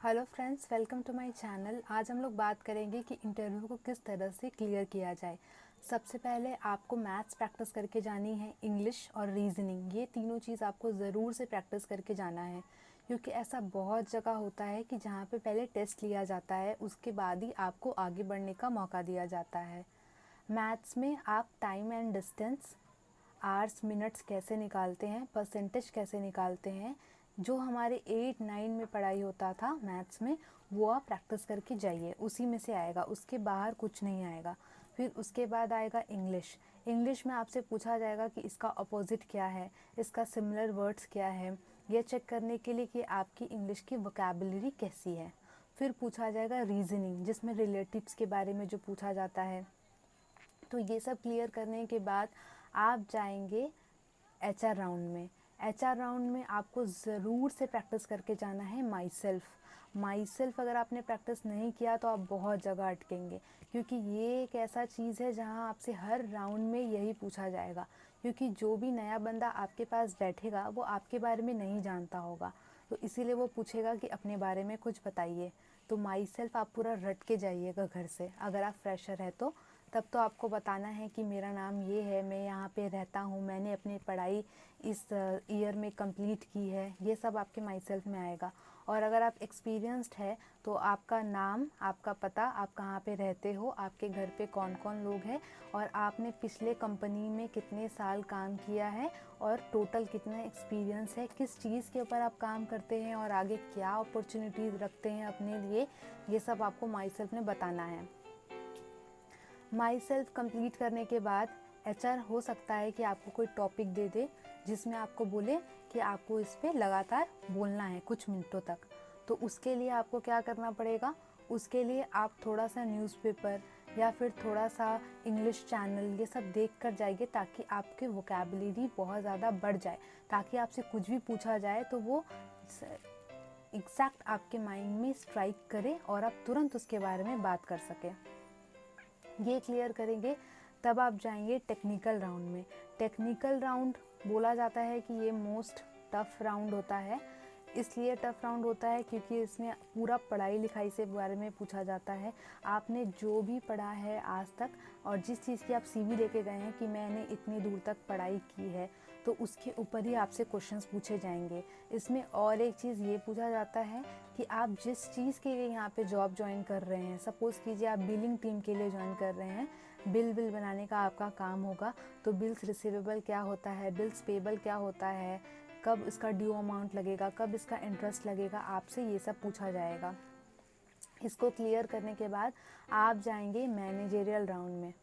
Hello friends, welcome to my channel. आज हम लोग बात करेंगे कि इंटरव्यू को किस तरह से क्लियर किया जाए। सबसे पहले आपको मैथ्स प्रैक्टिस करके जानी है, इंग्लिश और रीजनिंग, ये तीनों चीज़ आपको ज़रूर से प्रैक्टिस करके जाना है, क्योंकि ऐसा बहुत जगह होता है कि जहाँ पे पहले टेस्ट लिया जाता है, उसके बाद ही आपको आगे बढ़ने का मौका दिया जाता है। मैथ्स में आप time and distance, hours minutes कैसे निकालते हैं, परसेंटेज कैसे निकालते हैं, जो हमारे 8-9 में पढ़ाई होता था मैथ्स में, वो आप प्रैक्टिस करके जाइए, उसी में से आएगा, उसके बाहर कुछ नहीं आएगा। फिर उसके बाद आएगा इंग्लिश। इंग्लिश में आपसे पूछा जाएगा कि इसका अपोजिट क्या है, इसका सिमिलर वर्ड्स क्या है, यह चेक करने के लिए कि आपकी इंग्लिश की वोकैबुलरी कैसी है। फिर पूछा जाएगा रीजनिंग, जिसमें रिलेटिव्स के बारे में जो पूछा जाता है। तो ये सब क्लियर करने के बाद आप जाएंगे एचआर राउंड में। एचआर राउंड में आपको ज़रूर से प्रैक्टिस करके जाना है माई सेल्फ अगर आपने प्रैक्टिस नहीं किया तो आप बहुत जगह अटकेंगे, क्योंकि ये एक ऐसा चीज़ है जहाँ आपसे हर राउंड में यही पूछा जाएगा, क्योंकि जो भी नया बंदा आपके पास बैठेगा वो आपके बारे में नहीं जानता होगा, तो इसीलिए वो पूछेगा कि अपने बारे में कुछ बताइए। तो माई सेल्फ आप पूरा रट के जाइएगा घर से। अगर आप फ्रेशर है तो तब तो आपको बताना है कि मेरा नाम ये है, मैं यहाँ पे रहता हूँ, मैंने अपनी पढ़ाई इस ईयर में कंप्लीट की है, ये सब आपके माई सेल्फ में आएगा। और अगर आप एक्सपीरियंस्ड है तो आपका नाम, आपका पता, आप कहाँ पे रहते हो, आपके घर पे कौन कौन लोग हैं, और आपने पिछले कंपनी में कितने साल काम किया है, और टोटल कितना एक्सपीरियंस है, किस चीज़ के ऊपर आप काम करते हैं, और आगे क्या अपॉर्चुनिटीज़ रखते हैं अपने लिए, ये सब आपको माई सेल्फ में बताना है। माई सेल्फ कंप्लीट करने के बाद एचआर हो सकता है कि आपको कोई टॉपिक दे दे जिसमें आपको बोले कि आपको इस पे लगातार बोलना है कुछ मिनटों तक। तो उसके लिए आपको क्या करना पड़ेगा, उसके लिए आप थोड़ा सा न्यूज़पेपर या फिर थोड़ा सा इंग्लिश चैनल ये सब देख कर जाइए, ताकि आपकी वोकैबुलरी बहुत ज़्यादा बढ़ जाए, ताकि आपसे कुछ भी पूछा जाए तो वो एग्जैक्ट आपके माइंड में स्ट्राइक करे और आप तुरंत उसके बारे में बात कर सकें। ये क्लियर करेंगे तब आप जाएंगे टेक्निकल राउंड में। टेक्निकल राउंड बोला जाता है कि ये मोस्ट टफ़ राउंड होता है। इसलिए टफ़ राउंड होता है क्योंकि इसमें पूरा पढ़ाई लिखाई से बारे में पूछा जाता है। आपने जो भी पढ़ा है आज तक, और जिस चीज़ की आप सीवी लेके गए हैं कि मैंने इतनी दूर तक पढ़ाई की है, तो उसके ऊपर ही आपसे क्वेश्चंस पूछे जाएंगे। इसमें और एक चीज़ ये पूछा जाता है कि आप जिस चीज़ के लिए यहाँ पे जॉब ज्वाइन कर रहे हैं, सपोज़ कीजिए आप बिलिंग टीम के लिए ज्वाइन कर रहे हैं, बिल बनाने का आपका काम होगा, तो बिल्स रिसीवेबल क्या होता है, बिल्स पेबल क्या होता है, कब इसका ड्यू अमाउंट लगेगा, कब इसका इंटरेस्ट लगेगा, आपसे ये सब पूछा जाएगा। इसको क्लियर करने के बाद आप जाएंगे मैनेजरियल राउंड में।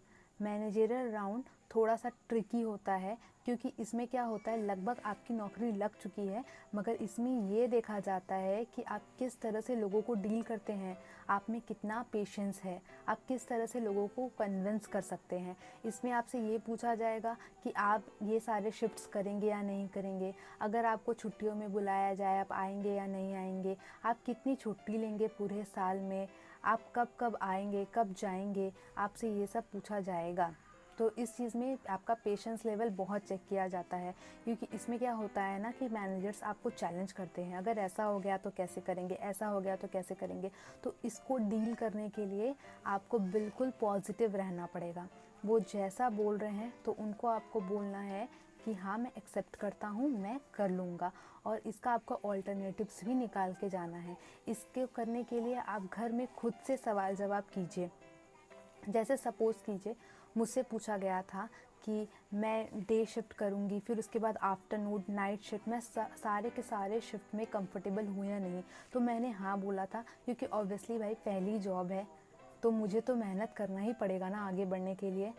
मैनेजरियल राउंड थोड़ा सा ट्रिकी होता है, क्योंकि इसमें क्या होता है, लगभग आपकी नौकरी लग चुकी है, मगर इसमें ये देखा जाता है कि आप किस तरह से लोगों को डील करते हैं, आप में कितना पेशेंस है, आप किस तरह से लोगों को कन्विंस कर सकते हैं। इसमें आपसे ये पूछा जाएगा कि आप ये सारे शिफ्ट्स करेंगे या नहीं करेंगे, अगर आपको छुट्टियों में बुलाया जाए आप आएंगे या नहीं आएंगे, आप कितनी छुट्टी लेंगे पूरे साल में, आप कब कब आएंगे, कब जाएंगे, आपसे ये सब पूछा जाएगा। तो इस चीज़ में आपका पेशेंस लेवल बहुत चेक किया जाता है, क्योंकि इसमें क्या होता है ना कि मैनेजर्स आपको चैलेंज करते हैं, अगर ऐसा हो गया तो कैसे करेंगे, ऐसा हो गया तो कैसे करेंगे। तो इसको डील करने के लिए आपको बिल्कुल पॉजिटिव रहना पड़ेगा। वो जैसा बोल रहे हैं तो उनको आपको बोलना है कि हाँ मैं एक्सेप्ट करता हूँ, मैं कर लूँगा, और इसका आपको ऑल्टरनेटिव्स भी निकाल के जाना है। इसके करने के लिए आप घर में खुद से सवाल जवाब कीजिए। जैसे सपोज़ कीजिए मुझसे पूछा गया था कि मैं डे शिफ्ट करूंगी, फिर उसके बाद आफ्टरनून नाइट शिफ्ट, मैं सारे के सारे शिफ्ट में कंफर्टेबल हूँ या नहीं। तो मैंने हाँ बोला था, क्योंकि ऑब्वियसली भाई पहली जॉब है, तो मुझे तो मेहनत करना ही पड़ेगा ना आगे बढ़ने के लिए।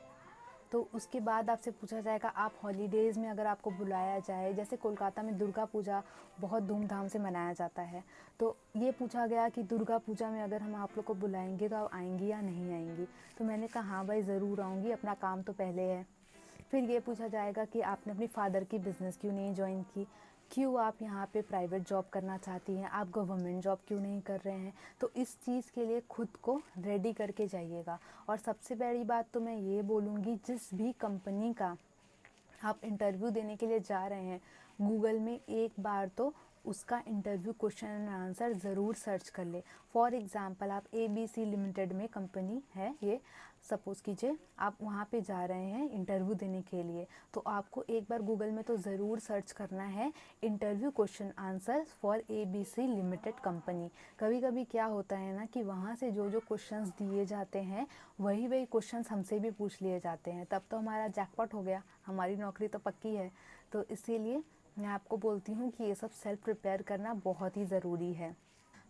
तो उसके बाद आपसे पूछा जाएगा आप हॉलीडेज़ में अगर आपको बुलाया जाए, जैसे कोलकाता में दुर्गा पूजा बहुत धूमधाम से मनाया जाता है, तो ये पूछा गया कि दुर्गा पूजा में अगर हम आप लोग को बुलाएंगे तो आप आएंगी या नहीं आएंगी। तो मैंने कहा हाँ भाई ज़रूर आऊँगी, अपना काम तो पहले है। फिर ये पूछा जाएगा कि आपने अपनी फादर की बिज़नेस क्यों नहीं ज्वाइन की, क्यों आप यहाँ पे प्राइवेट जॉब करना चाहती हैं, आप गवर्नमेंट जॉब क्यों नहीं कर रहे हैं। तो इस चीज़ के लिए खुद को रेडी करके जाइएगा। और सबसे बड़ी बात तो मैं ये बोलूँगी, जिस भी कंपनी का आप इंटरव्यू देने के लिए जा रहे हैं, गूगल में एक बार तो उसका इंटरव्यू क्वेश्चन एंड आंसर ज़रूर सर्च कर ले। फॉर एग्ज़ाम्पल आप ABC लिमिटेड में कंपनी है ये, सपोज़ कीजिए आप वहाँ पे जा रहे हैं इंटरव्यू देने के लिए, तो आपको एक बार गूगल में तो ज़रूर सर्च करना है interview question answer for ABC limited company. कभी कभी क्या होता है ना कि वहाँ से जो जो क्वेश्चंस दिए जाते हैं वही वही क्वेश्चंस हमसे भी पूछ लिए जाते हैं, तब तो हमारा जैकपॉट हो गया, हमारी नौकरी तो पक्की है। तो इसीलिए मैं आपको बोलती हूँ कि ये सब सेल्फ प्रिपेयर करना बहुत ही ज़रूरी है।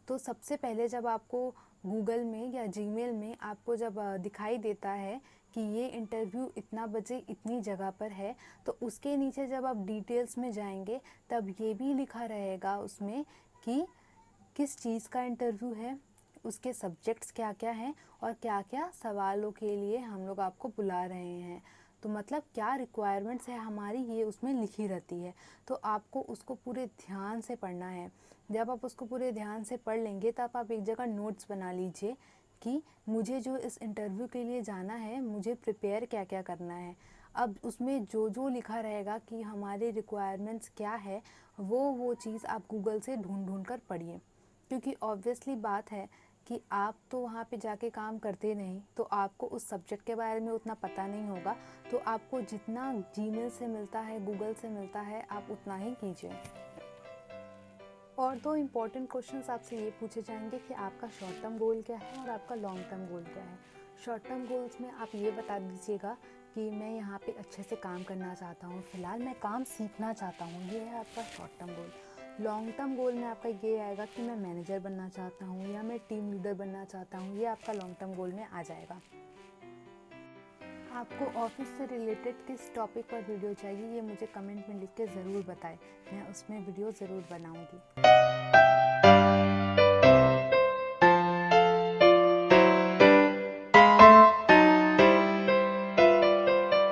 तो सबसे पहले जब आपको गूगल में या जीमेल में आपको जब दिखाई देता है कि ये इंटरव्यू इतना बजे इतनी जगह पर है, तो उसके नीचे जब आप डिटेल्स में जाएंगे तब ये भी लिखा रहेगा उसमें कि किस चीज़ का इंटरव्यू है, उसके सब्जेक्ट्स क्या क्या हैं और क्या क्या सवालों के लिए हम लोग आपको बुला रहे हैं। तो मतलब क्या रिक्वायरमेंट्स है हमारी, ये उसमें लिखी रहती है। तो आपको उसको पूरे ध्यान से पढ़ना है। जब आप उसको पूरे ध्यान से पढ़ लेंगे तब आप एक जगह नोट्स बना लीजिए कि मुझे जो इस इंटरव्यू के लिए जाना है मुझे प्रिपेयर क्या क्या करना है। अब उसमें जो जो लिखा रहेगा कि हमारे रिक्वायरमेंट्स क्या है, वो चीज़ आप गूगल से ढूंढ ढूंढ कर पढ़िए। क्योंकि ऑब्वियसली बात है कि आप तो वहाँ पे जाके काम करते नहीं, तो आपको उस सब्जेक्ट के बारे में उतना पता नहीं होगा। तो आपको जितना जीमेल से मिलता है, गूगल से मिलता है, आप उतना ही कीजिए। और दो इम्पॉर्टेंट क्वेश्चंस आपसे ये पूछे जाएंगे कि आपका शॉर्ट टर्म गोल क्या है और आपका लॉन्ग टर्म गोल क्या है। शॉर्ट टर्म गोल्स में आप ये बता दीजिएगा कि मैं यहाँ पे अच्छे से काम करना चाहता हूँ, फ़िलहाल मैं काम सीखना चाहता हूँ, ये है आपका short term goal. Long term goal में आपका ये आएगा कि मैं मैनेजर बनना चाहता हूँ या मैं टीम लीडर बनना चाहता हूँ, ये आपका लॉन्ग टर्म गोल में आ जाएगा। आपको ऑफिस से रिलेटेड किस टॉपिक पर वीडियो चाहिए ये मुझे कमेंट में लिख के ज़रूर बताएं, मैं उसमें वीडियो ज़रूर बनाऊंगी।